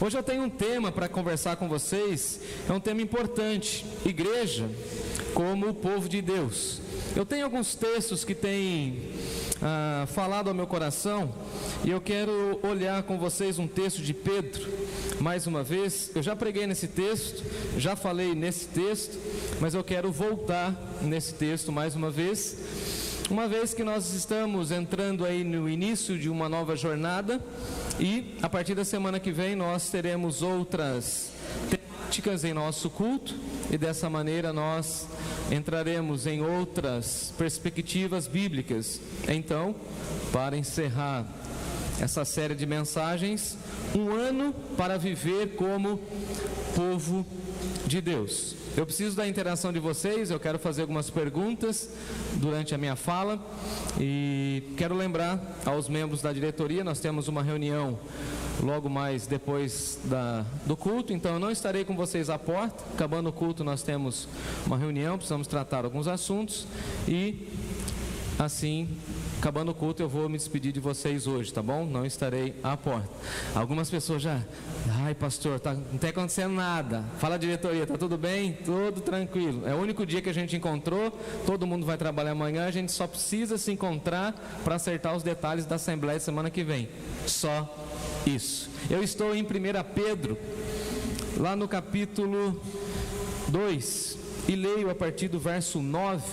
Hoje eu tenho um tema para conversar com vocês, é um tema importante: igreja como o povo de Deus. Eu tenho alguns textos que têm falado ao meu coração, e eu quero olhar com vocês um texto de Pedro, mais uma vez. Eu já preguei nesse texto, já falei nesse texto, mas eu quero voltar nesse texto mais uma vez que nós estamos entrando aí no início de uma nova jornada, e a partir da semana que vem nós teremos outras temáticas em nosso culto, e dessa maneira nós entraremos em outras perspectivas bíblicas. Então, para encerrar essa série de mensagens, um ano para viver como povo de Deus. Eu preciso da interação de vocês, eu quero fazer algumas perguntas durante a minha fala, e quero lembrar aos membros da diretoria, nós temos uma reunião logo mais depois do culto, então eu não estarei com vocês à porta. Acabando o culto nós temos uma reunião, precisamos tratar alguns assuntos, e assim, acabando o culto, eu vou me despedir de vocês hoje, tá bom? Não estarei à porta. Algumas pessoas já: ai pastor, não está acontecendo nada. Fala diretoria, tá tudo bem? Tudo tranquilo. É o único dia que a gente encontrou, todo mundo vai trabalhar amanhã, a gente só precisa se encontrar para acertar os detalhes da assembleia de semana que vem. Só isso. Eu estou em 1 Pedro, lá no capítulo 2, e leio a partir do verso 9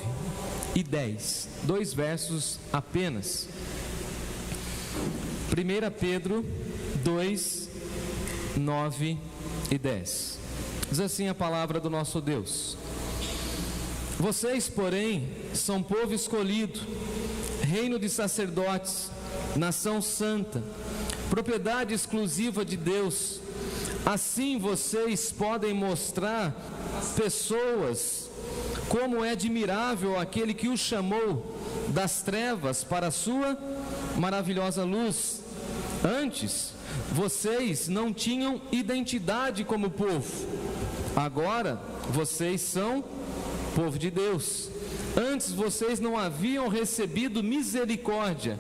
e 10, 2 versos apenas. 1 Pedro 2, 9 e 10. Diz assim a palavra do nosso Deus: vocês, porém, são povo escolhido, reino de sacerdotes, nação santa, propriedade exclusiva de Deus. Assim vocês podem mostrar às pessoas como é admirável aquele que os chamou das trevas para a sua maravilhosa luz. Antes, vocês não tinham identidade como povo. Agora, vocês são povo de Deus. Antes, vocês não haviam recebido misericórdia.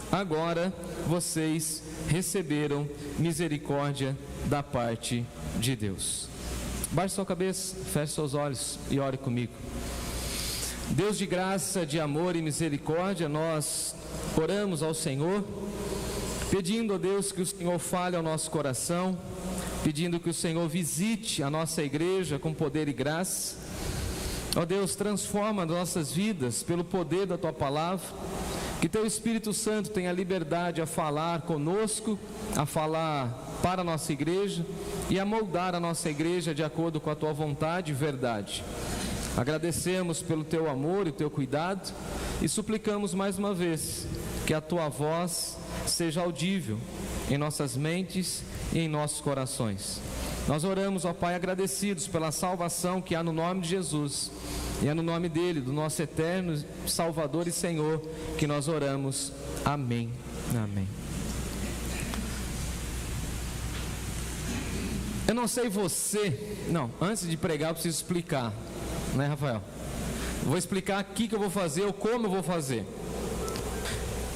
Agora, vocês receberam misericórdia da parte de Deus. Baixe sua cabeça, feche seus olhos e ore comigo. Deus de graça, de amor e misericórdia, nós oramos ao Senhor, pedindo a Deus que o Senhor fale ao nosso coração, pedindo que o Senhor visite a nossa igreja com poder e graça. Ó Deus, transforma nossas vidas pelo poder da Tua palavra, que Teu Espírito Santo tenha liberdade a falar conosco, a falar para a nossa igreja e a moldar a nossa igreja de acordo com a Tua vontade e verdade. Agradecemos pelo Teu amor e Teu cuidado, e suplicamos mais uma vez que a Tua voz seja audível em nossas mentes e em nossos corações. Nós oramos, ó Pai, agradecidos pela salvação que há no nome de Jesus, e é no nome dele, do nosso eterno Salvador e Senhor, que nós oramos. Amém. Amém. Eu não sei você... Não, antes de pregar eu preciso explicar, né, Rafael? Vou explicar aqui que eu vou fazer, ou como eu vou fazer.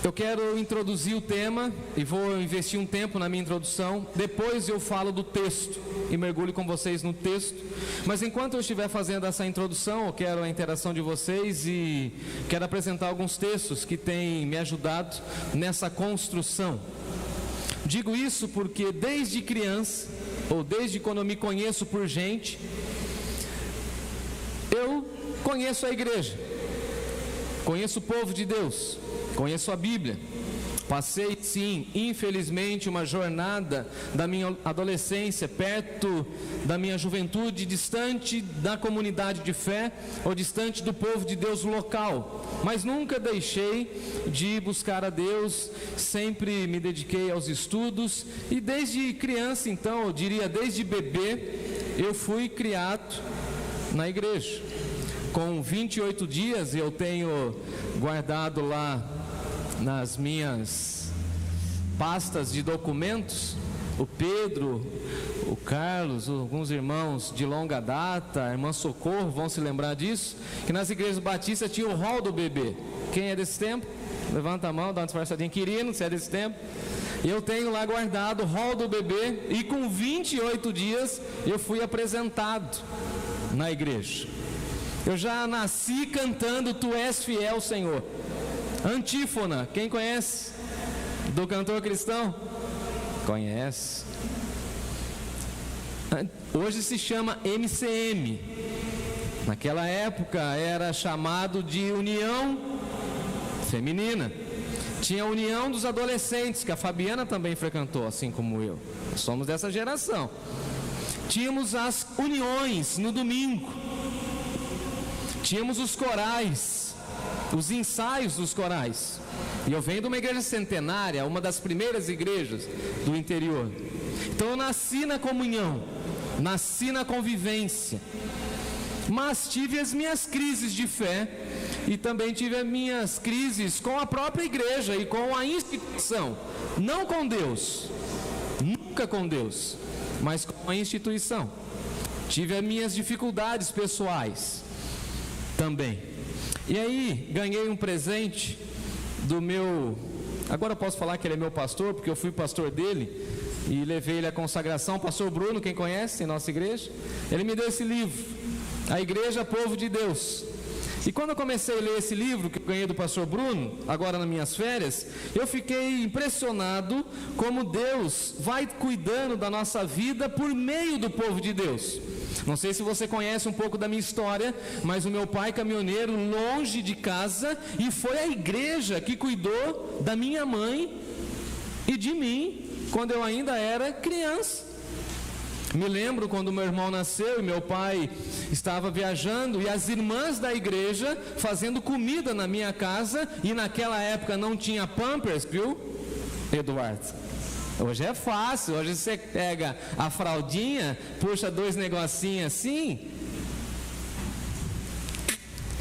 Eu quero introduzir o tema e vou investir um tempo na minha introdução. Depois eu falo do texto e mergulho com vocês no texto. Mas enquanto eu estiver fazendo essa introdução, eu quero a interação de vocês e quero apresentar alguns textos que têm me ajudado nessa construção. Digo isso porque desde criança, ou desde quando eu me conheço por gente, eu conheço a igreja, conheço o povo de Deus, conheço a Bíblia. Passei, sim, infelizmente, uma jornada da minha adolescência, perto da minha juventude, distante da comunidade de fé, ou distante do povo de Deus local. Mas nunca deixei de buscar a Deus, sempre me dediquei aos estudos, e desde criança, então, eu diria desde bebê, eu fui criado na igreja. Com 28 dias, eu tenho guardado lá nas minhas pastas de documentos, o Pedro, o Carlos, alguns irmãos de longa data, a irmã Socorro vão se lembrar disso, que nas igrejas batistas tinha o rol do bebê. Quem é desse tempo? Levanta a mão, dá uma disfarçadinha. Quirino, se é desse tempo? Eu tenho lá guardado o rol do bebê e com 28 dias eu fui apresentado na igreja. Eu já nasci cantando Tu és fiel, Senhor. Antífona, quem conhece? Do cantor cristão? Conhece. Hoje se chama MCM. Naquela época era chamado de União Feminina. Tinha a União dos Adolescentes, que a Fabiana também frequentou, assim como eu. Somos dessa geração. Tínhamos as uniões no domingo. Tínhamos os corais, os ensaios dos corais. E eu venho de uma igreja centenária, uma das primeiras igrejas do interior. Então eu nasci na comunhão, nasci na convivência. Mas tive as minhas crises de fé e também tive as minhas crises com a própria igreja e com a instituição. Não com Deus, nunca com Deus, mas com a instituição. Tive as minhas dificuldades pessoais também. E aí ganhei um presente do meu... Agora eu posso falar que ele é meu pastor, porque eu fui pastor dele e levei ele à consagração. Pastor Bruno, quem conhece em nossa igreja, ele me deu esse livro, A Igreja Povo de Deus. E quando eu comecei a ler esse livro que eu ganhei do pastor Bruno, agora nas minhas férias, eu fiquei impressionado como Deus vai cuidando da nossa vida por meio do povo de Deus. Não sei se você conhece um pouco da minha história, mas o meu pai caminhoneiro, longe de casa, e foi a igreja que cuidou da minha mãe e de mim quando eu ainda era criança. Me lembro quando meu irmão nasceu e meu pai estava viajando e as irmãs da igreja fazendo comida na minha casa, e naquela época não tinha Pampers, viu, Eduardo? Hoje é fácil, hoje você pega a fraldinha, puxa 2 negocinhos assim,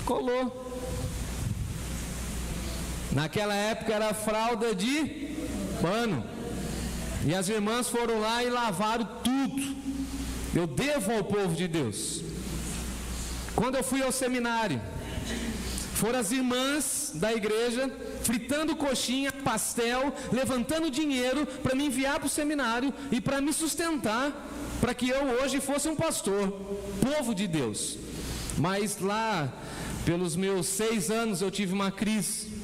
colou. Naquela época era fralda de pano. E as irmãs foram lá e lavaram tudo. Eu devo ao povo de Deus. Quando eu fui ao seminário, foram as irmãs da igreja fritando coxinha, pastel, levantando dinheiro para me enviar para o seminário e para me sustentar, para que eu hoje fosse um pastor, povo de Deus. Mas lá, pelos meus 6 anos, eu tive uma crise.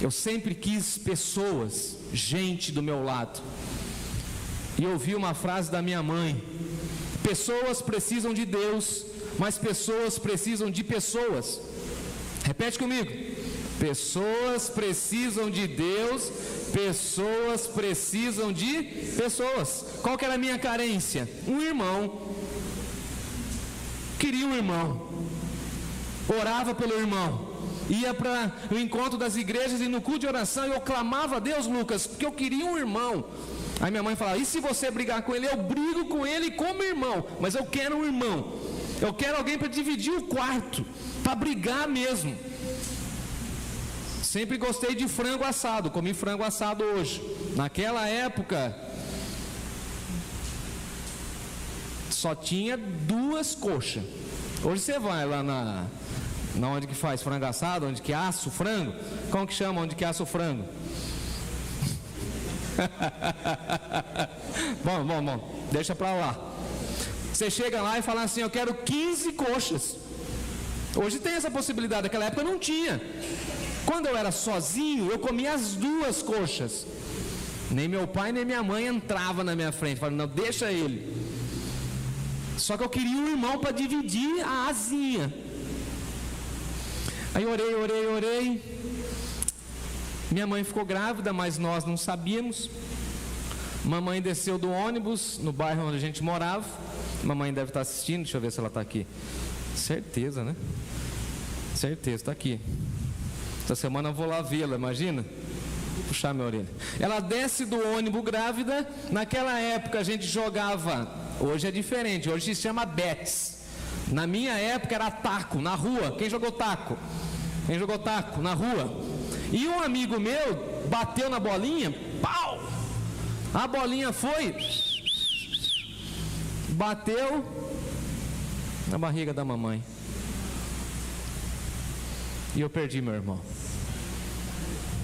Eu sempre quis pessoas, gente do meu lado. E ouvi uma frase da minha mãe: pessoas precisam de Deus, mas pessoas precisam de pessoas. Repete comigo: pessoas precisam de Deus, pessoas precisam de pessoas. Qual que era a minha carência? Um irmão. Queria um irmão. Orava pelo irmão. Ia para o encontro das igrejas e no culto de oração eu clamava a Deus, Lucas, porque eu queria um irmão. Aí minha mãe falava: e se você brigar com ele? Eu brigo com ele como irmão, mas eu quero um irmão. Eu quero alguém para dividir o quarto, para brigar mesmo. Sempre gostei de frango assado, comi frango assado hoje. Naquela época só tinha 2 coxas. Hoje você vai lá na onde que faz frango assado, onde que assa o frango. Como que chama onde que assa o frango? Bom, deixa pra lá. Você chega lá e fala assim: eu quero 15 coxas. Hoje tem essa possibilidade, naquela época não tinha. Quando eu era sozinho, eu comia as 2 coxas. Nem meu pai nem minha mãe entrava na minha frente. Falaram: não, deixa ele. Só que eu queria um irmão para dividir a asinha. Aí orei. Minha mãe ficou grávida, mas nós não sabíamos. Mamãe desceu do ônibus no bairro onde a gente morava. Mamãe deve estar assistindo, deixa eu ver se ela está aqui. Certeza, né? Certeza, está aqui. Essa semana eu vou lá vê-la, imagina? Vou puxar minha orelha. Ela desce do ônibus grávida. Naquela época a gente jogava, hoje é diferente, hoje se chama bets. Na minha época era taco, na rua. Quem jogou taco? Quem jogou taco? Na rua. E um amigo meu bateu na bolinha, pau! A bolinha foi, bateu na barriga da mamãe. E eu perdi meu irmão.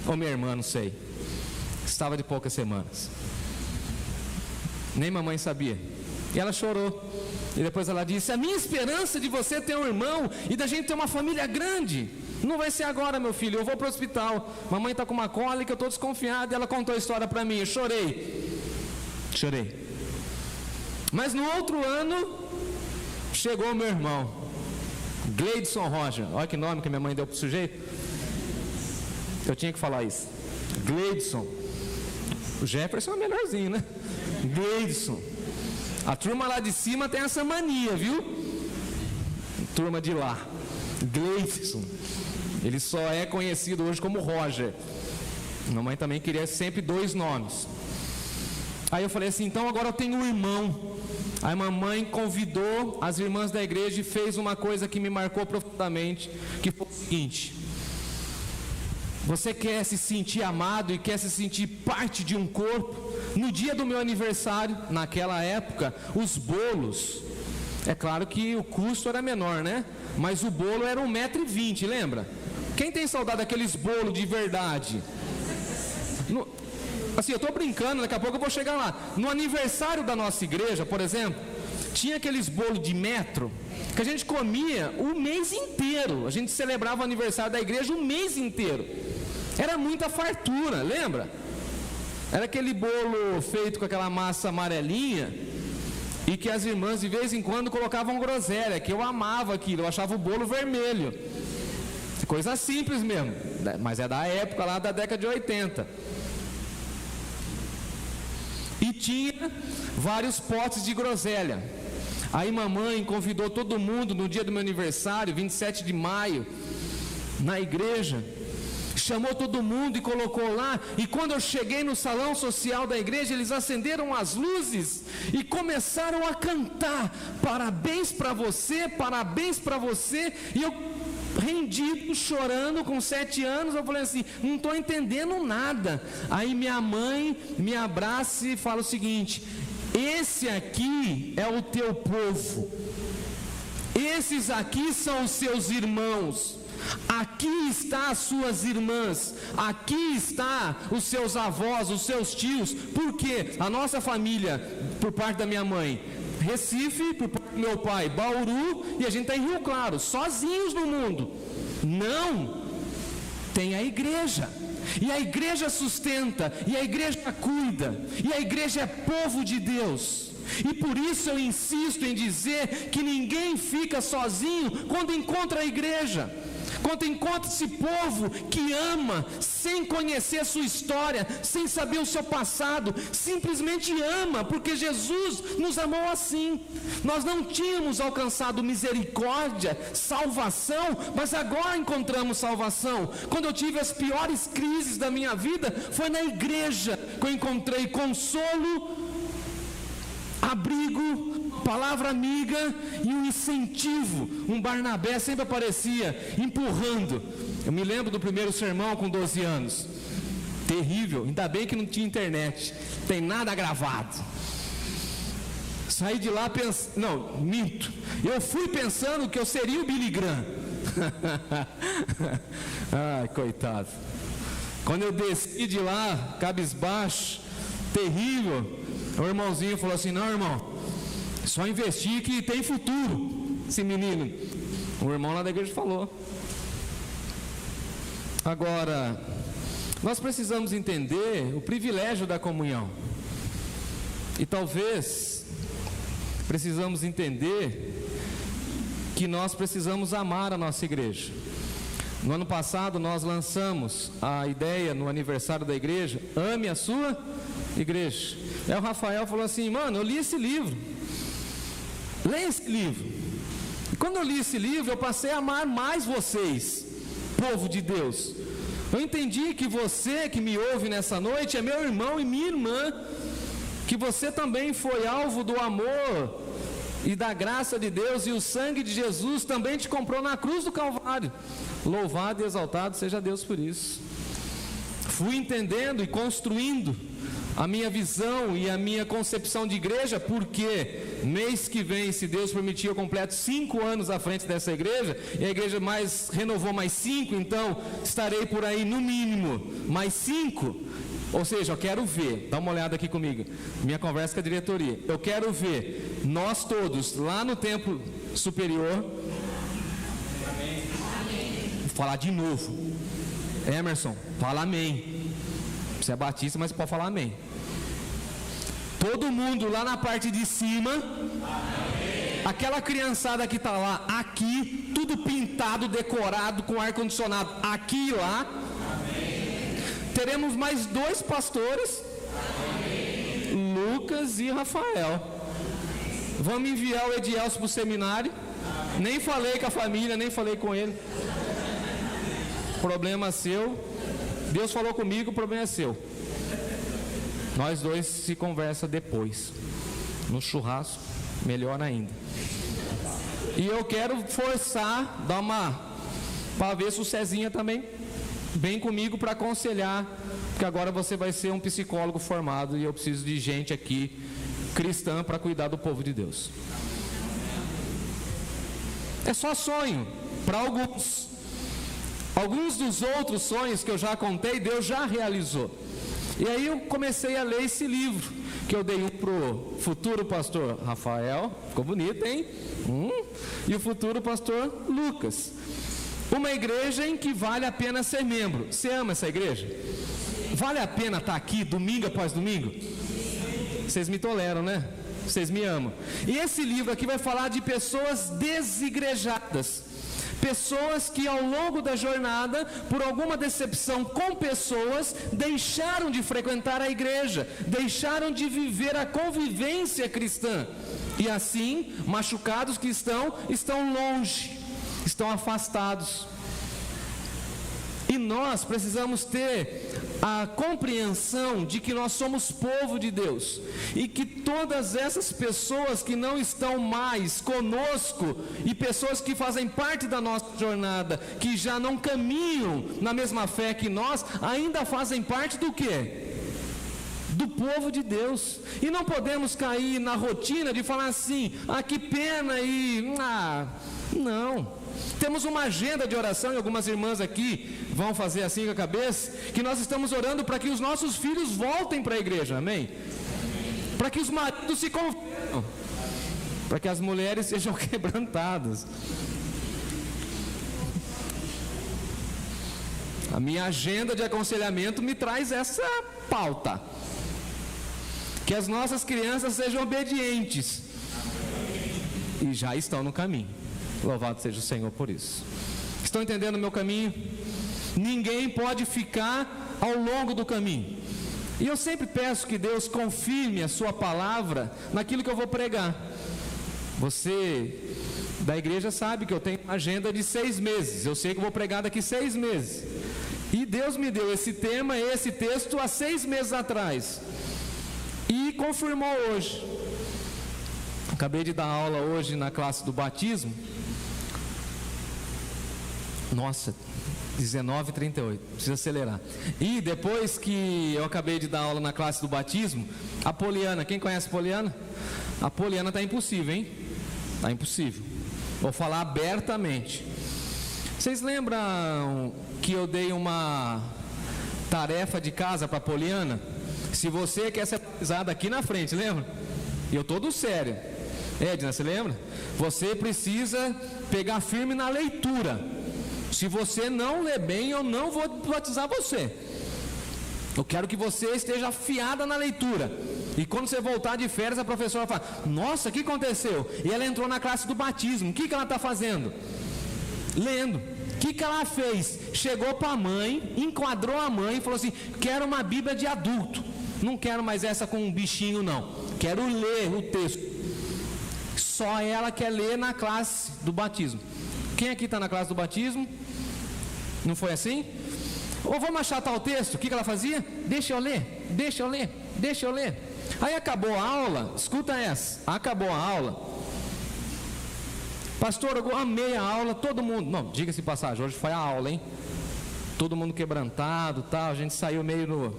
Ou minha irmã, não sei. estava de poucas semanas. Nem mamãe sabia. E ela chorou. E depois ela disse: a minha esperança de você ter um irmão e da gente ter uma família grande não vai ser agora, meu filho. Eu vou para o hospital. Mamãe está com uma cólica, eu estou desconfiado. E ela contou a história para mim. Eu chorei. Mas no outro ano chegou o meu irmão, Gleidson Roger. Olha que nome que minha mãe deu para o sujeito. Eu tinha que falar isso. Gleidson. O Jefferson é melhorzinho, né? Gleidson. A turma lá de cima tem essa mania, viu? Turma de lá. Gleidson. Ele só é conhecido hoje como Roger. Mamãe também queria sempre 2 nomes. Aí eu falei assim: então agora eu tenho um irmão. Aí mamãe convidou as irmãs da igreja e fez uma coisa que me marcou profundamente, que foi o seguinte: você quer se sentir amado e quer se sentir parte de um corpo? No dia do meu aniversário, naquela época, os bolos, é claro que o custo era menor, né? Mas o bolo era 1,20 m, lembra? Quem tem saudade daqueles bolos de verdade? Assim, eu estou brincando, daqui a pouco eu vou chegar lá. No aniversário da nossa igreja, por exemplo, tinha aqueles bolos de metro que a gente comia o mês inteiro. A gente celebrava o aniversário da igreja o mês inteiro. Era muita fartura, lembra? Era aquele bolo feito com aquela massa amarelinha e que as irmãs de vez em quando colocavam groselha, que eu amava aquilo, eu achava o bolo vermelho. Coisa simples mesmo, mas é da época lá da década de 80. E tinha vários potes de groselha. Aí mamãe convidou todo mundo no dia do meu aniversário, 27 de maio, na igreja. Chamou todo mundo e colocou lá. E quando eu cheguei no salão social da igreja, eles acenderam as luzes e começaram a cantar: parabéns para você, parabéns para você. E eu, rendido, chorando, com 7 anos, eu falei assim: não estou entendendo nada. Aí minha mãe me abraça e fala o seguinte: esse aqui é o teu povo, esses aqui são os seus irmãos, aqui está as suas irmãs, aqui está os seus avós, os seus tios. Porque a nossa família, por parte da minha mãe, Recife, por parte do meu pai, Bauru, e a gente está em Rio Claro, sozinhos no mundo. Não, tem a igreja, e a igreja sustenta, e a igreja cuida, e a igreja é povo de Deus. E por isso eu insisto em dizer que ninguém fica sozinho quando encontra a igreja. Quando encontra esse povo que ama, sem conhecer a sua história, sem saber o seu passado, simplesmente ama, porque Jesus nos amou assim. Nós não tínhamos alcançado misericórdia, salvação, mas agora encontramos salvação. Quando eu tive as piores crises da minha vida, foi na igreja que eu encontrei consolo, abrigo, palavra amiga e um incentivo. Um Barnabé sempre aparecia empurrando. Eu me lembro do primeiro sermão com 12 anos. Terrível, ainda bem que não tinha internet, tem nada gravado. Saí de lá pensando, não, minto. Eu fui pensando que eu seria o Billy Graham. Ai, coitado. Quando eu desci de lá, cabisbaixo, terrível, o irmãozinho falou assim: não, irmão, só investir que tem futuro, esse menino. O irmão lá da igreja falou. Agora, nós precisamos entender o privilégio da comunhão. E talvez precisamos entender que nós precisamos amar a nossa igreja. No ano passado nós lançamos a ideia no aniversário da igreja: ame a sua igreja. Aí o Rafael falou assim: mano, eu li esse livro, leia esse livro. E quando eu li esse livro, eu passei a amar mais vocês, povo de Deus. Eu entendi que você que me ouve nessa noite é meu irmão e minha irmã, que você também foi alvo do amor e da graça de Deus, e o sangue de Jesus também te comprou na cruz do Calvário. Louvado e exaltado seja Deus por isso. Fui entendendo e construindo a minha visão e a minha concepção de igreja, porque mês que vem, se Deus permitir, eu completo 5 anos à frente dessa igreja, e a igreja renovou mais 5, então estarei por aí no mínimo mais 5, Ou seja, eu quero ver, dá uma olhada aqui comigo, minha conversa com a diretoria. Eu quero ver nós todos lá no templo superior. Amém. Vou falar de novo. Emerson, fala amém. Você é batista, mas pode falar amém. Todo mundo lá na parte de cima. Amém. Aquela criançada que está lá, aqui, tudo pintado, decorado, com ar-condicionado, aqui e lá. Teremos mais 2 pastores, amém, Lucas e Rafael. Vamos enviar o Edielso para o seminário. Amém. Nem falei com a família, nem falei com ele. Problema seu. Deus falou comigo, o problema é seu. Nós 2 se conversa depois, no churrasco, melhor ainda. E eu quero forçar, dar uma, para ver se o Cezinha também vem comigo para aconselhar, porque agora você vai ser um psicólogo formado e eu preciso de gente aqui cristã para cuidar do povo de Deus. É só sonho para alguns. Alguns dos outros sonhos que eu já contei, Deus já realizou. E aí eu comecei a ler esse livro, que eu dei um pro futuro pastor Rafael, ficou bonito, hein? E o futuro pastor Lucas. Uma igreja em que vale a pena ser membro. Você ama essa igreja? Vale a pena estar aqui domingo após domingo? Vocês me toleram, né? Vocês me amam. E esse livro aqui vai falar de pessoas desigrejadas. Pessoas que ao longo da jornada, por alguma decepção com pessoas, deixaram de frequentar a igreja, deixaram de viver a convivência cristã. E assim, machucados que estão longe, estão afastados. E nós precisamos ter a compreensão de que nós somos povo de Deus e que todas essas pessoas que não estão mais conosco e pessoas que fazem parte da nossa jornada, que já não caminham na mesma fé que nós, ainda fazem parte do quê? Do povo de Deus. E não podemos cair na rotina de falar assim, que pena e... não. Temos uma agenda de oração e algumas irmãs aqui vão fazer assim com a cabeça, que nós estamos orando para que os nossos filhos voltem para a igreja, amém? Para que os maridos se convertam, para que as mulheres sejam quebrantadas. A minha agenda de aconselhamento me traz essa pauta, que as nossas crianças sejam obedientes, e já estão no caminho. Louvado seja o Senhor por isso. Estão entendendo o meu caminho? Ninguém pode ficar ao longo do caminho. E eu sempre peço que Deus confirme a sua palavra naquilo que eu vou pregar. Você da igreja sabe que eu tenho uma agenda de 6 meses. Eu sei que eu vou pregar daqui 6 meses. E Deus me deu esse tema, esse texto há 6 meses atrás. E confirmou hoje. Acabei de dar aula hoje na classe do batismo. Nossa, 19h38, precisa acelerar. E depois que eu acabei de dar aula na classe do batismo, a Poliana, quem conhece a Poliana? A Poliana está impossível, hein? Está impossível. Vou falar abertamente. Vocês lembram que eu dei uma tarefa de casa para a Poliana? Se você quer ser batizado aqui na frente, lembra? E eu estou do sério. Edna, você lembra? Você precisa pegar firme na leitura. Se você não ler bem, eu não vou batizar você. Eu quero que você esteja afiada na leitura. E quando você voltar de férias, a professora fala, nossa, o que aconteceu? E ela entrou na classe do batismo. O que ela está fazendo? Lendo. O que ela fez? Chegou para a mãe, enquadrou a mãe e falou assim, quero uma Bíblia de adulto. Não quero mais essa com um bichinho, não. Quero ler o texto. Só ela quer ler na classe do batismo. Quem aqui está na classe do batismo? Não foi assim? Ou vamos achatar o texto? O que ela fazia? Deixa eu ler, deixa eu ler, deixa eu ler. Aí acabou a aula, escuta essa, acabou a aula. Pastor, eu amei a aula, todo mundo, não, diga-se passagem, hoje foi a aula, hein? Todo mundo quebrantado, tal, a gente saiu meio no...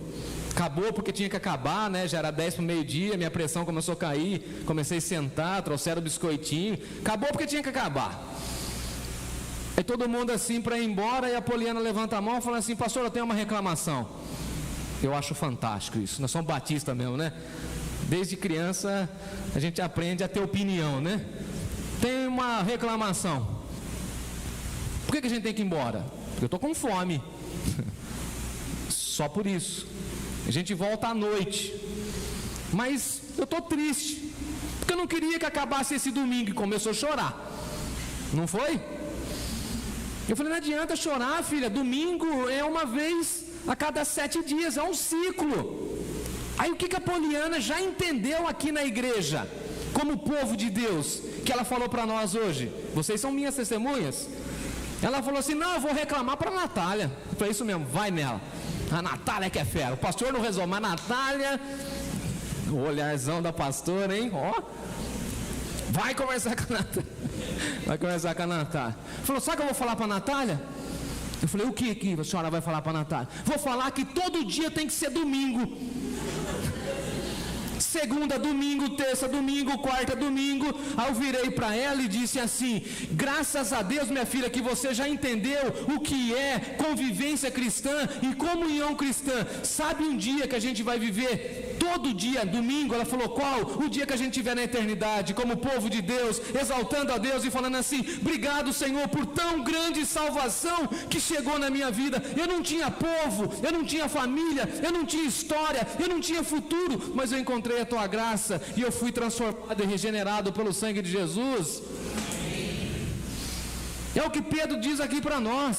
Acabou porque tinha que acabar, né? Já era 10 para o meio-dia, minha pressão começou a cair, comecei a sentar, trouxeram o biscoitinho. Acabou porque tinha que acabar. Aí todo mundo assim para ir embora, e a Poliana levanta a mão e fala assim, pastor, eu tenho uma reclamação. Eu acho fantástico isso. Nós somos batistas mesmo, né? Desde criança a gente aprende a ter opinião, né? Tem uma reclamação. Por que a gente tem que ir embora? Porque eu estou com fome. Só por isso. A gente volta à noite. Mas eu estou triste, porque eu não queria que acabasse esse domingo. E começou a chorar. Não foi? Eu falei, não adianta chorar, filha. Domingo é uma vez a cada 7 dias, é um ciclo. Aí o que a Poliana já entendeu aqui na igreja, como povo de Deus, que ela falou para nós hoje? Vocês são minhas testemunhas. Ela falou assim, não, eu vou reclamar para a Natália. Eu falei, isso mesmo, vai nela. A Natália que é fera. O pastor não resolve, mas a Natália, o olharzão da pastora, hein? Ó, vai conversar com a Natália. Vai conversar com a Natália. Falou, sabe o que eu vou falar para a Natália? Eu falei, o que a senhora vai falar para a Natália? Vou falar que todo dia tem que ser domingo. Segunda, domingo, terça, domingo, quarta, domingo. Aí eu virei para ela e disse assim, graças a Deus, minha filha, que você já entendeu o que é convivência cristã e comunhão cristã. Sabe um dia que a gente vai viver todo dia, domingo? Ela falou, qual? O dia que a gente estiver na eternidade, como povo de Deus, exaltando a Deus e falando assim, obrigado, Senhor, por tão grande salvação que chegou na minha vida. Eu não tinha povo, eu não tinha família, eu não tinha história, eu não tinha futuro, mas eu encontrei a tua graça e eu fui transformado e regenerado pelo sangue de Jesus. É o que Pedro diz aqui para nós.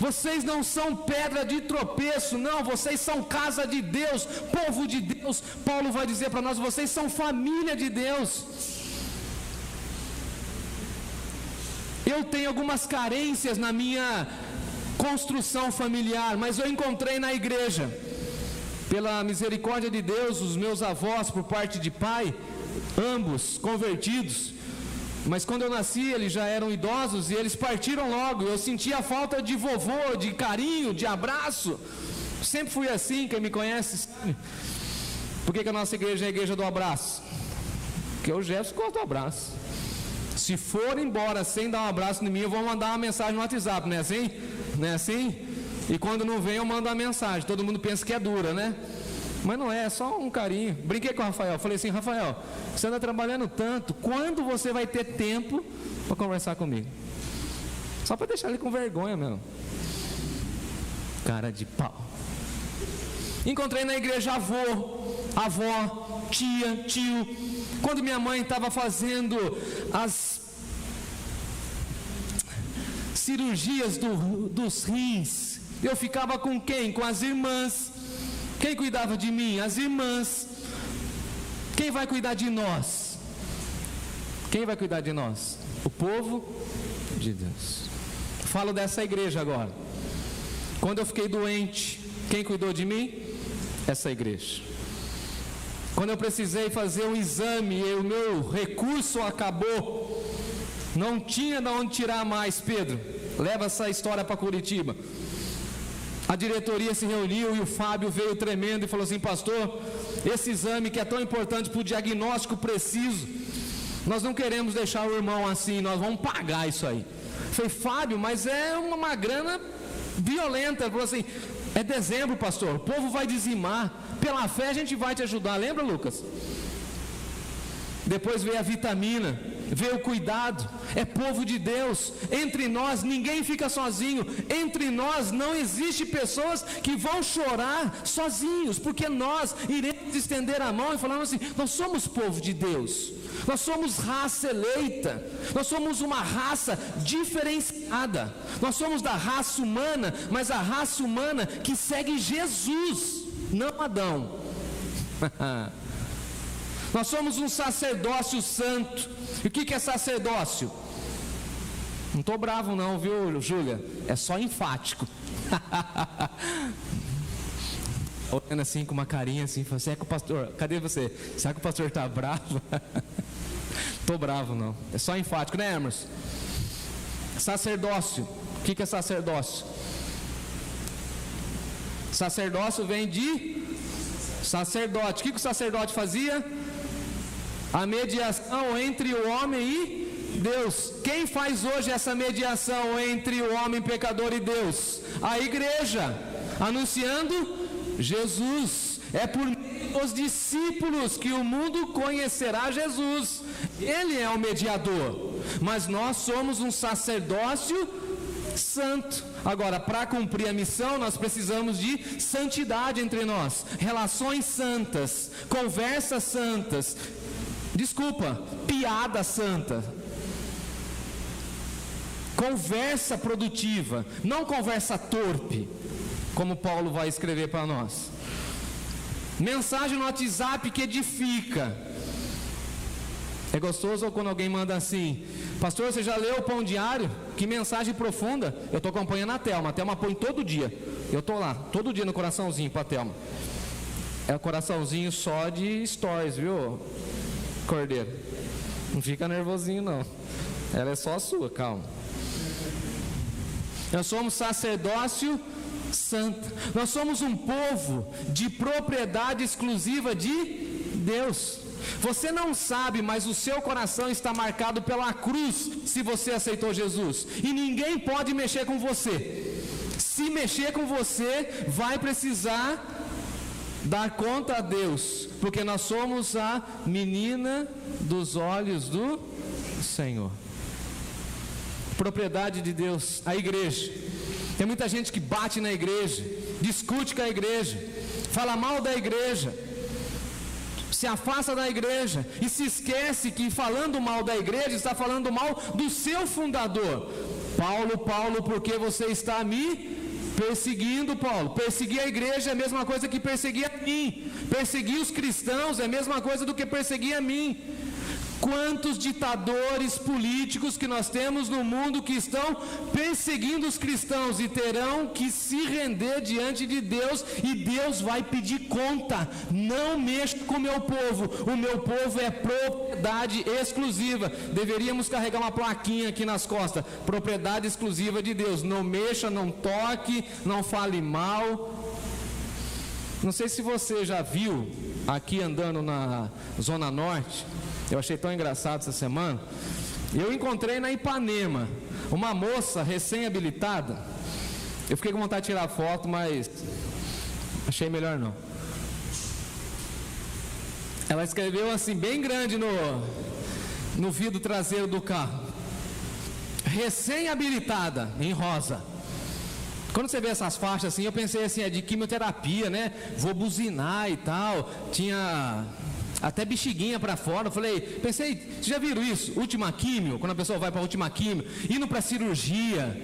Vocês não são pedra de tropeço, não, vocês são casa de Deus, povo de Deus. Paulo vai dizer para nós, vocês são família de Deus. Eu tenho algumas carências na minha construção familiar, mas eu encontrei na igreja, pela misericórdia de Deus, os meus avós por parte de pai, ambos convertidos, mas quando eu nasci eles já eram idosos e eles partiram logo. Eu sentia a falta de vovô, de carinho, de abraço. Sempre fui assim, quem me conhece sabe. Por que a nossa igreja é a igreja do abraço? Porque o Jefferson gosta do abraço. Se for embora sem dar um abraço em mim, eu vou mandar uma mensagem no WhatsApp, não é assim? Não é assim? E quando não vem eu mando uma mensagem. Todo mundo pensa que é dura, né? Mas não é, é só um carinho. Brinquei com o Rafael, falei assim, Rafael, você anda trabalhando tanto, quando você vai ter tempo para conversar comigo? Só para deixar ele com vergonha mesmo. Cara de pau. Encontrei na igreja avó, tia, tio. Quando minha mãe estava fazendo as cirurgias dos rins, eu ficava com quem? Com as irmãs. Quem cuidava de mim? As irmãs. Quem vai cuidar de nós? Quem vai cuidar de nós? O povo de Deus. Falo dessa igreja agora. Quando eu fiquei doente, quem cuidou de mim? Essa igreja. Quando eu precisei fazer um exame e o meu recurso acabou, não tinha de onde tirar mais, Pedro, leva essa história para Curitiba. A diretoria se reuniu e o Fábio veio tremendo e falou assim, pastor, esse exame que é tão importante para o diagnóstico preciso, nós não queremos deixar o irmão assim, nós vamos pagar isso aí. Eu falei, Fábio, mas é uma grana violenta. Ele falou assim, é dezembro, pastor, o povo vai dizimar, pela fé a gente vai te ajudar, lembra, Lucas? Depois veio a vitamina, veio o cuidado, é povo de Deus. Entre nós ninguém fica sozinho, entre nós não existe pessoas que vão chorar sozinhos, porque nós iremos estender a mão e falar assim, nós somos povo de Deus, nós somos raça eleita, nós somos uma raça diferenciada, nós somos da raça humana, mas a raça humana que segue Jesus, não Adão. Nós somos um sacerdócio santo. E o que é sacerdócio? Não estou bravo não, viu, Júlia? É só enfático. Olhando assim com uma carinha assim, falando, será que o pastor, cadê você? Será que o pastor está bravo? Estou bravo não, é só enfático, né, Emerson? Sacerdócio, o que é sacerdócio? Sacerdócio vem de sacerdote. O que o sacerdote fazia? A mediação entre o homem e Deus. Quem faz hoje essa mediação entre o homem pecador e Deus? A igreja, anunciando Jesus. É por os discípulos que o mundo conhecerá Jesus. Ele é o mediador, mas nós somos um sacerdócio santo. Agora, para cumprir a missão, nós precisamos de santidade entre nós, relações santas, conversas santas, piada santa, conversa produtiva, não conversa torpe, como Paulo vai escrever para nós. Mensagem no WhatsApp que edifica. É gostoso quando alguém manda assim: pastor, você já leu o Pão Diário? Que mensagem profunda. Eu estou acompanhando a Thelma põe todo dia. Eu estou lá, todo dia no coraçãozinho para a Thelma. É o coraçãozinho só de stories, viu, Cordeiro? Não fica nervosinho não. Ela é só a sua, calma. Nós somos sacerdócio santo. Nós somos um povo de propriedade exclusiva de Deus. Você não sabe, mas o seu coração está marcado pela cruz, se você aceitou Jesus. E ninguém pode mexer com você. Se mexer com você, vai precisar dar conta a Deus, porque nós somos a menina dos olhos do Senhor. Propriedade de Deus, a igreja. Tem muita gente que bate na igreja, discute com a igreja, fala mal da igreja, se afasta da igreja e se esquece que falando mal da igreja está falando mal do seu fundador. Paulo, por que você está me perseguindo, Paulo? Perseguir a igreja é a mesma coisa que perseguir a mim. Perseguir os cristãos é a mesma coisa do que perseguir a mim. Quantos ditadores políticos que nós temos no mundo que estão perseguindo os cristãos e terão que se render diante de Deus, e Deus vai pedir conta. Não mexa com o meu povo é propriedade exclusiva. Deveríamos carregar uma plaquinha aqui nas costas: propriedade exclusiva de Deus. Não mexa, não toque, não fale mal. Não sei se você já viu aqui andando na Zona Norte. Eu achei tão engraçado essa semana. Eu encontrei na Ipanema uma moça recém-habilitada. Eu fiquei com vontade de tirar foto, mas achei melhor não. Ela escreveu assim, bem grande no vidro traseiro do carro: recém-habilitada, em rosa. Quando você vê essas faixas assim, eu pensei assim, é de quimioterapia, né? Vou buzinar e tal. Tinha até bexiguinha para fora. Pensei, vocês já viram isso? Última químio, quando a pessoa vai para a última químio, indo para cirurgia,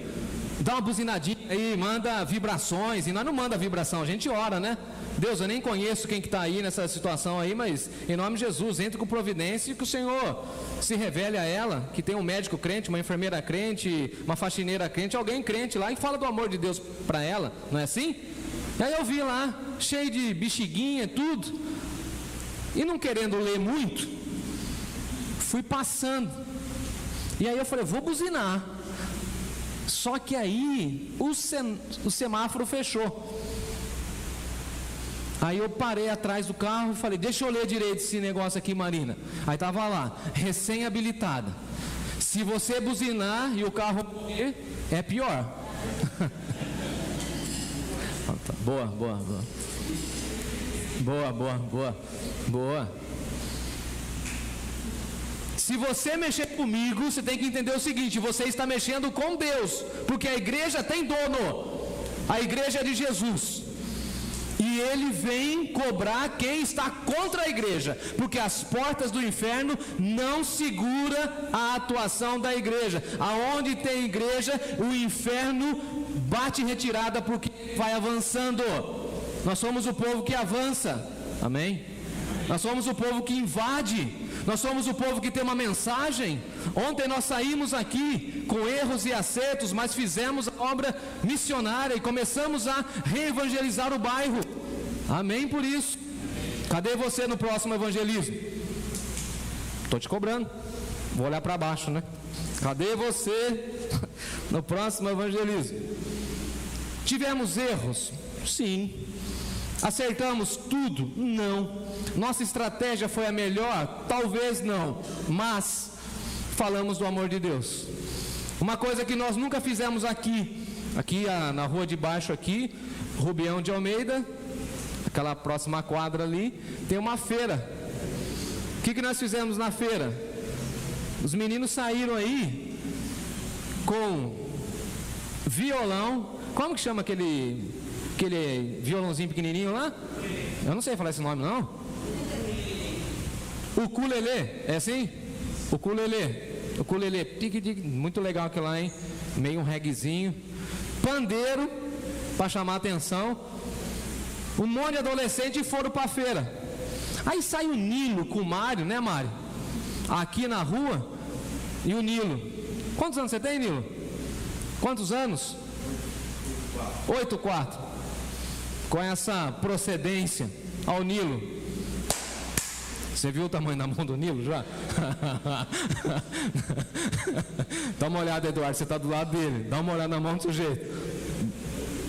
dá uma buzinadinha aí, manda vibrações. E nós não manda vibração, a gente ora, né? Deus, eu nem conheço quem que está aí nessa situação aí, mas em nome de Jesus, entre com providência e que o Senhor se revele a ela, que tem um médico crente, uma enfermeira crente, uma faxineira crente, alguém crente lá, e fala do amor de Deus para ela, não é assim? E aí eu vi lá, cheio de bexiguinha, tudo, e não querendo ler muito, fui passando, e aí eu falei, vou buzinar. Só que aí o semáforo fechou. Aí eu parei atrás do carro e falei, deixa eu ler direito esse negócio aqui, Marina. Aí estava lá, recém-habilitada. Se você buzinar e o carro morrer, é pior. Boa. Se você mexer comigo, você tem que entender o seguinte: você está mexendo com Deus, porque a igreja tem dono. A igreja é de Jesus. E ele vem cobrar quem está contra a igreja, porque as portas do inferno não seguram a atuação da igreja. Aonde tem igreja, o inferno bate retirada, porque vai avançando. Nós somos o povo que avança, amém? Nós somos o povo que invade. Nós somos o povo que tem uma mensagem. Ontem nós saímos aqui com erros e acertos, mas fizemos a obra missionária e começamos a reevangelizar o bairro. Amém por isso. Cadê você no próximo evangelismo? Estou te cobrando. Vou olhar para baixo, né? Cadê você no próximo evangelismo? Tivemos erros? Sim. Acertamos tudo? Não. Nossa estratégia foi a melhor? Talvez não. Mas falamos do amor de Deus. Uma coisa que nós nunca fizemos aqui na rua de baixo aqui, Rubião de Almeida, aquela próxima quadra ali, tem uma feira. O que nós fizemos na feira? Os meninos saíram aí com violão. Como que chama aquele violãozinho pequenininho lá? Eu não sei falar esse nome, não. Ukulele, é assim? Ukulele, muito legal aquilo lá, hein? Meio um reguezinho. Pandeiro, para chamar a atenção. Um monte de adolescentes foram para a feira. Aí sai o Nilo com o Mário, né, Mário? Aqui na rua. E o Nilo. Quantos anos você tem, Nilo? Quantos anos? 8,4. Com essa procedência ao Nilo. Você viu o tamanho da mão do Nilo já? Dá uma olhada, Eduardo, você está do lado dele. Dá uma olhada na mão do sujeito.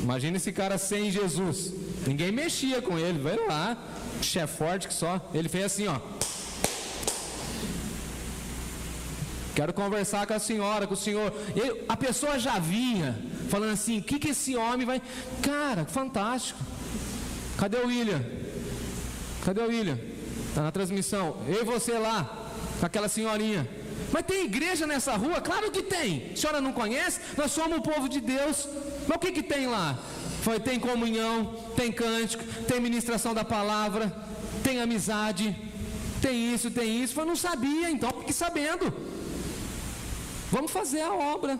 Imagina esse cara sem Jesus. Ninguém mexia com ele, vai lá. Chefe forte que só. Ele fez assim, ó. Quero conversar com a senhora, com o senhor. A pessoa já vinha falando assim: o que esse homem vai. Cara, fantástico. Cadê o William? Está na transmissão. Eu e você lá, com aquela senhorinha. Mas tem igreja nessa rua? Claro que tem. A senhora não conhece? Nós somos o povo de Deus. Mas o que tem lá? Tem comunhão, tem cântico, tem ministração da palavra, tem amizade, tem isso. Eu não sabia, então fique sabendo. Vamos fazer a obra.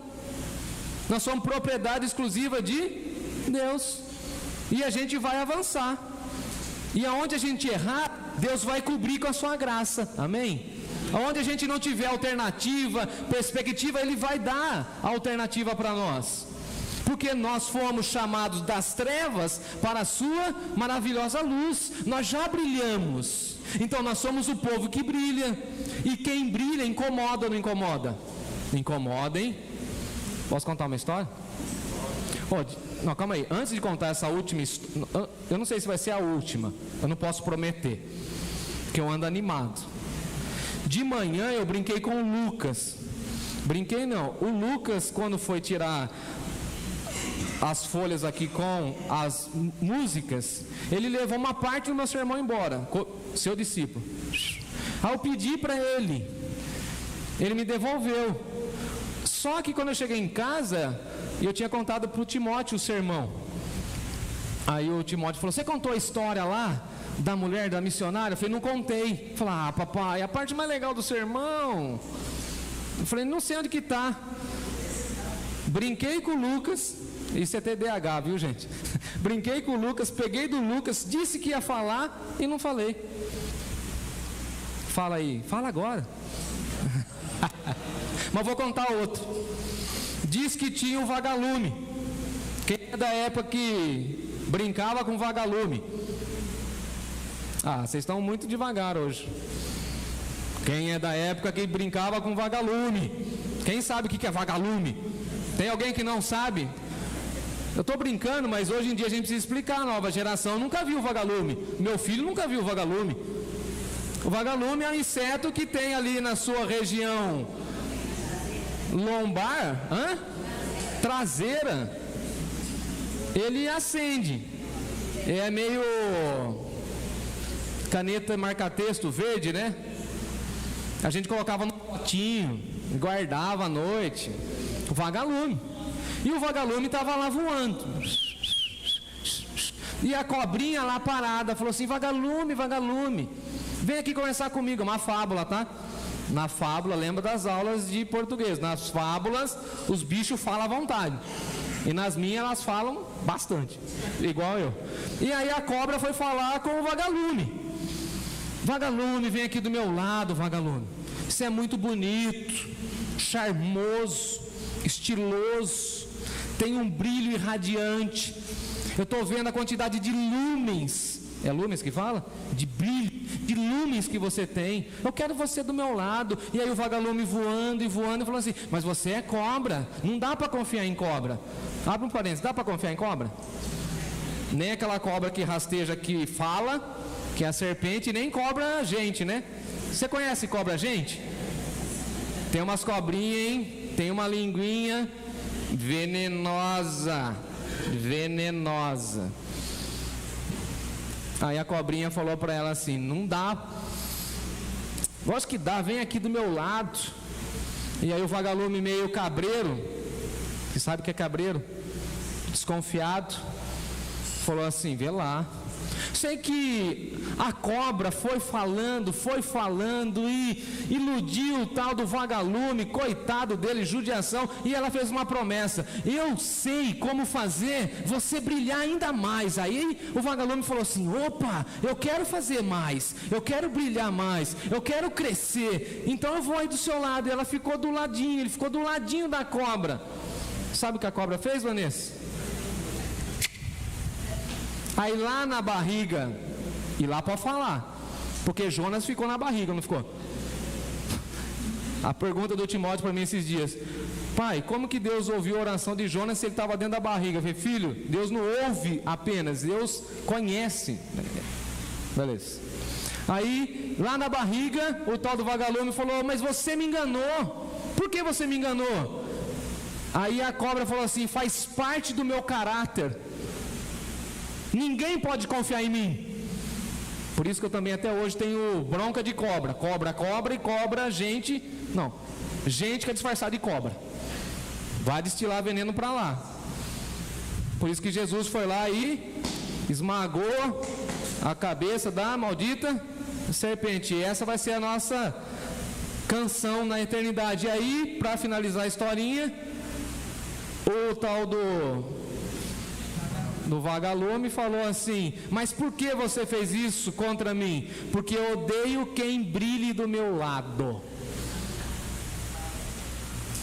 Nós somos propriedade exclusiva de Deus. E a gente vai avançar. E aonde a gente errar, Deus vai cobrir com a sua graça. Amém? Aonde a gente não tiver alternativa, perspectiva, Ele vai dar a alternativa para nós. Porque nós fomos chamados das trevas para a sua maravilhosa luz. Nós já brilhamos. Então nós somos o povo que brilha. E quem brilha incomoda ou não incomoda? Incomoda, hein? Posso contar uma história? Não, calma aí. Antes de contar essa última história, eu não sei se vai ser a última. Eu não posso prometer. Porque eu ando animado. De manhã eu brinquei com o Lucas. Brinquei não. O Lucas, quando foi tirar as folhas aqui com as músicas, ele levou uma parte do meu sermão embora, seu discípulo. Aí eu pedi para ele me devolveu. Só que quando eu cheguei em casa, eu tinha contado para o Timóteo o sermão. Aí o Timóteo falou: você contou a história lá da mulher, da missionária? Eu falei: não contei. Eu falei: papai, a parte mais legal do sermão. Eu falei: não sei onde que está. Brinquei com o Lucas. Isso é TDAH, viu, gente? Brinquei com o Lucas, peguei do Lucas, disse que ia falar e não falei. Fala aí, fala agora. Mas vou contar outro. Diz que tinha um vagalume. Quem é da época que brincava com vagalume? Vocês estão muito devagar hoje. Quem é da época que brincava com vagalume? Quem sabe o que é vagalume? Tem alguém que não sabe? Eu estou brincando, mas hoje em dia a gente precisa explicar. A nova geração nunca viu vagalume. Meu filho nunca viu vagalume. O vagalume é um inseto que tem ali na sua região lombar, traseira. Ele acende. É meio caneta marca-texto verde, né? A gente colocava no potinho, guardava à noite. O vagalume. E o vagalume estava lá voando. E a cobrinha lá parada falou assim: vagalume, vagalume, vem aqui conversar comigo. Uma fábula, tá? Na fábula, lembra das aulas de português. Nas fábulas, os bichos falam à vontade. E nas minhas, elas falam bastante. Igual eu. E aí a cobra foi falar com o vagalume. Vagalume, vem aqui do meu lado, vagalume. Isso é muito bonito, charmoso, estiloso, tem um brilho irradiante. Eu estou vendo a quantidade de lumens. É lumens que fala? De brilho, de lumens que você tem. Eu quero você do meu lado. E aí o vagalume voando e voando, e falou assim: mas você é cobra, não dá para confiar em cobra. Abre um parênteses, dá para confiar em cobra? Nem aquela cobra que rasteja, que fala, que é a serpente, nem cobra gente, né? Você conhece cobra gente? Tem umas cobrinhas, hein? Tem uma linguinha venenosa. Venenosa. Aí a cobrinha falou para ela assim: não dá. Gosto que dá, vem aqui do meu lado. E aí o vagalume meio cabreiro, você sabe o que é cabreiro? Desconfiado, falou assim: vê lá. Sei que a cobra foi falando e iludiu o tal do vagalume, coitado dele, judiação, e ela fez uma promessa: eu sei como fazer você brilhar ainda mais. Aí o vagalume falou assim: opa, eu quero fazer mais, eu quero brilhar mais, eu quero crescer, então eu vou aí do seu lado. E ela ficou do ladinho, ele ficou do ladinho da cobra. Sabe o que a cobra fez, Vanessa? Aí lá na barriga, e lá pode falar, porque Jonas ficou na barriga, não ficou? A pergunta do Timóteo para mim esses dias: pai, como que Deus ouviu a oração de Jonas se ele estava dentro da barriga? Eu falei: filho, Deus não ouve apenas, Deus conhece. Beleza. Aí, lá na barriga, o tal do vagalume falou: mas você me enganou. Por que você me enganou? Aí a cobra falou assim: faz parte do meu caráter. Ninguém pode confiar em mim. Por isso que eu também até hoje tenho bronca de cobra. Cobra e cobra, gente. Não, gente que é disfarçada de cobra. Vai destilar veneno para lá. Por isso que Jesus foi lá e esmagou a cabeça da maldita serpente. E essa vai ser a nossa canção na eternidade. E aí, para finalizar a historinha, o tal do vagalume falou assim: mas por que você fez isso contra mim? Porque eu odeio quem brilhe do meu lado.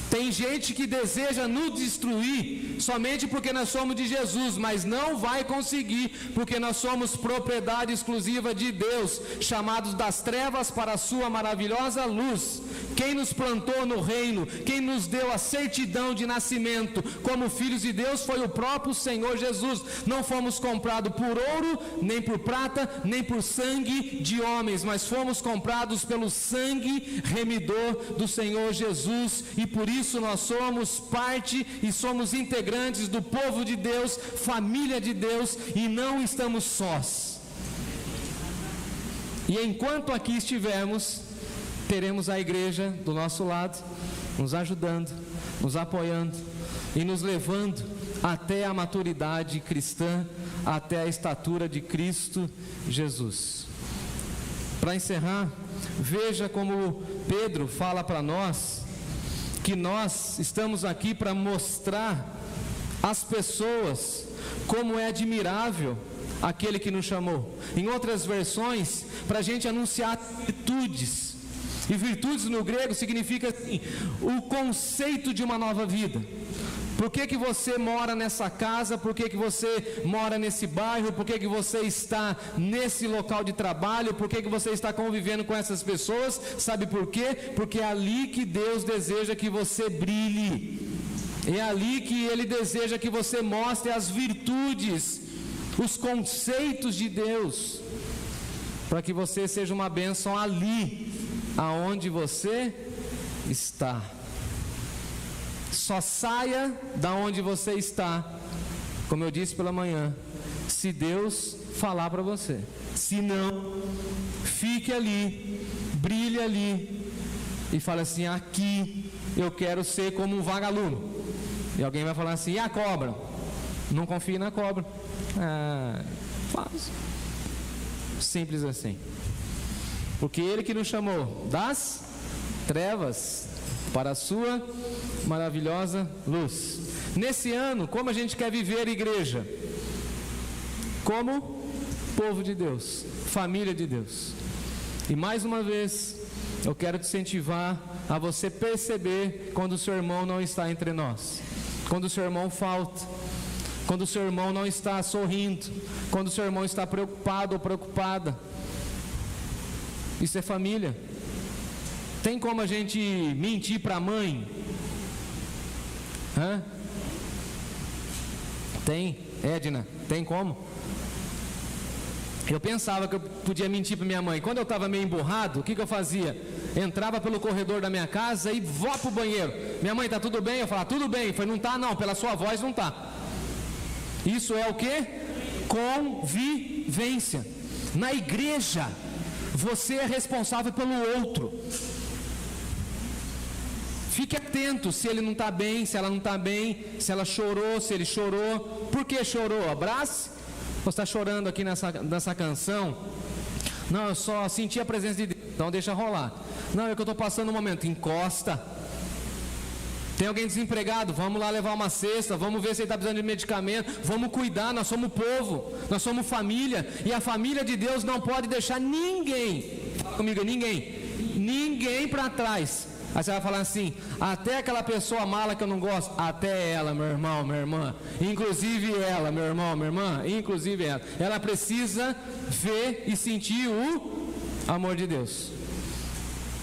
Tem gente que deseja nos destruir somente porque nós somos de Jesus, mas não vai conseguir, porque nós somos propriedade exclusiva de Deus, chamados das trevas para a sua maravilhosa luz. Quem nos plantou no reino, quem nos deu a certidão de nascimento como filhos de Deus foi o próprio Senhor Jesus. Não fomos comprados por ouro, nem por prata, nem por sangue de homens, mas fomos comprados pelo sangue remidor do Senhor Jesus, e por isso nós somos parte e somos integrantes do povo de Deus, família de Deus, e não estamos sós. E enquanto aqui estivermos, teremos a igreja do nosso lado, nos ajudando, nos apoiando e nos levando até a maturidade cristã, até a estatura de Cristo Jesus. Para encerrar, veja como Pedro fala para nós que nós estamos aqui para mostrar às pessoas como é admirável aquele que nos chamou. Em outras versões, para a gente anunciar virtudes. E virtudes no grego significa assim, o conceito de uma nova vida. Por que você mora nessa casa? Por que você mora nesse bairro? Por que você está nesse local de trabalho? Por que você está convivendo com essas pessoas? Sabe por quê? Porque é ali que Deus deseja que você brilhe. É ali que Ele deseja que você mostre as virtudes, os conceitos de Deus, para que você seja uma bênção ali, aonde você está. Só saia da onde você está, como eu disse pela manhã, se Deus falar para você. Se não, fique ali, brilhe ali e fale assim: aqui eu quero ser como um vagalume. E alguém vai falar assim: e a cobra? Não confie na cobra. Faz. Simples assim. Porque Ele que nos chamou das trevas para a sua maravilhosa luz. Nesse ano, como a gente quer viver, igreja? Como povo de Deus, família de Deus. E mais uma vez, eu quero te incentivar a você perceber quando o seu irmão não está entre nós, quando o seu irmão falta, quando o seu irmão não está sorrindo, quando o seu irmão está preocupado ou preocupada. Isso é família. Tem como a gente mentir para a mãe? Tem, Edna, tem como? Eu pensava que eu podia mentir para minha mãe. Quando eu estava meio emburrado, o que eu fazia? Entrava pelo corredor da minha casa e vou para o banheiro. Minha mãe, tá tudo bem? Eu falava, tudo bem. Eu falei, não tá não, pela sua voz não tá. Isso é o que? Convivência. Na igreja, você é responsável pelo outro. Fique atento se ele não está bem, se ela não está bem, se ela chorou, se ele chorou. Por que chorou? Abrace. Você está chorando aqui nessa canção? Não, eu só senti a presença de Deus, então deixa rolar. Não, é que eu estou passando um momento. Encosta. Tem alguém desempregado? Vamos lá levar uma cesta, vamos ver se ele está precisando de medicamento, vamos cuidar, nós somos povo, nós somos família, e a família de Deus não pode deixar ninguém, fala comigo, ninguém para trás. Aí você vai falar assim, até aquela pessoa mala que eu não gosto, até ela, meu irmão, minha irmã, inclusive ela, meu irmão, minha irmã, inclusive ela precisa ver e sentir o amor de Deus.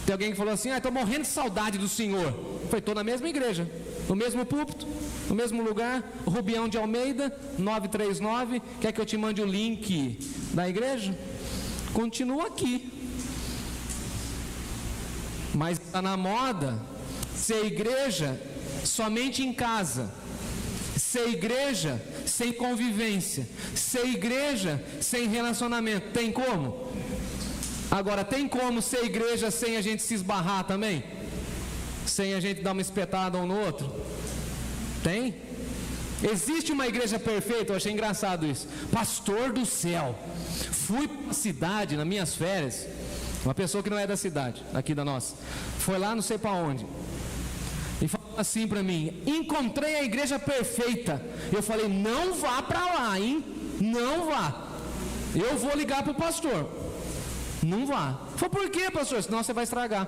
Tem alguém que falou assim, estou morrendo de saudade do Senhor. Foi, estou na mesma igreja, no mesmo púlpito, no mesmo lugar, Rubião de Almeida, 939, quer que eu te mande o link da igreja? Continua aqui. Mas está na moda ser igreja somente em casa, ser igreja sem convivência, ser igreja sem relacionamento. Tem como? Agora, tem como ser igreja sem a gente se esbarrar também? Sem a gente dar uma espetada um no outro? Tem? Existe uma igreja perfeita? Eu achei engraçado isso. Pastor do céu, fui para a cidade nas minhas férias. Uma pessoa que não é da cidade, aqui da nossa, foi lá não sei para onde, e falou assim para mim, encontrei a igreja perfeita. Eu falei, não vá para lá, hein? Não vá. Eu vou ligar para o pastor. Não vá. Falei, por quê, pastor? Senão você vai estragar.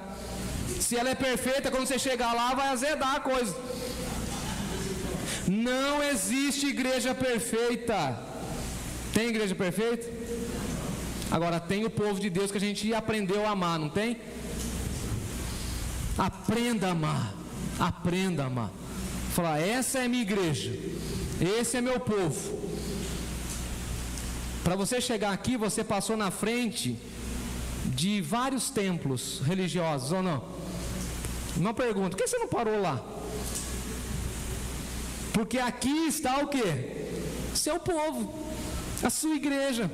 Se ela é perfeita, quando você chegar lá, vai azedar a coisa. Não existe igreja perfeita. Tem igreja perfeita? Agora tem o povo de Deus que a gente aprendeu a amar, não tem? Aprenda a amar. Aprenda a amar. Falar, essa é a minha igreja. Esse é meu povo. Para você chegar aqui, você passou na frente de vários templos religiosos, ou não? Uma pergunta, por que você não parou lá? Porque aqui está o quê? Seu povo, a sua igreja,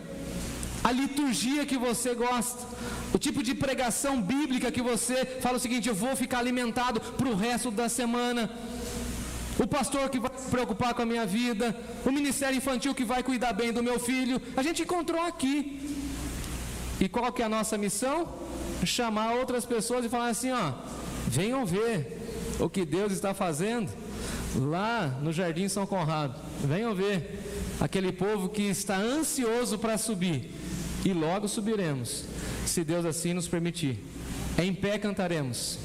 a liturgia que você gosta, o tipo de pregação bíblica que você fala o seguinte, eu vou ficar alimentado para o resto da semana, o pastor que vai se preocupar com a minha vida, o ministério infantil que vai cuidar bem do meu filho, a gente encontrou aqui. E qual que é a nossa missão? Chamar outras pessoas e falar assim, ó, venham ver o que Deus está fazendo lá no Jardim São Conrado. Venham ver aquele povo que está ansioso para subir. E logo subiremos, se Deus assim nos permitir. Em pé cantaremos.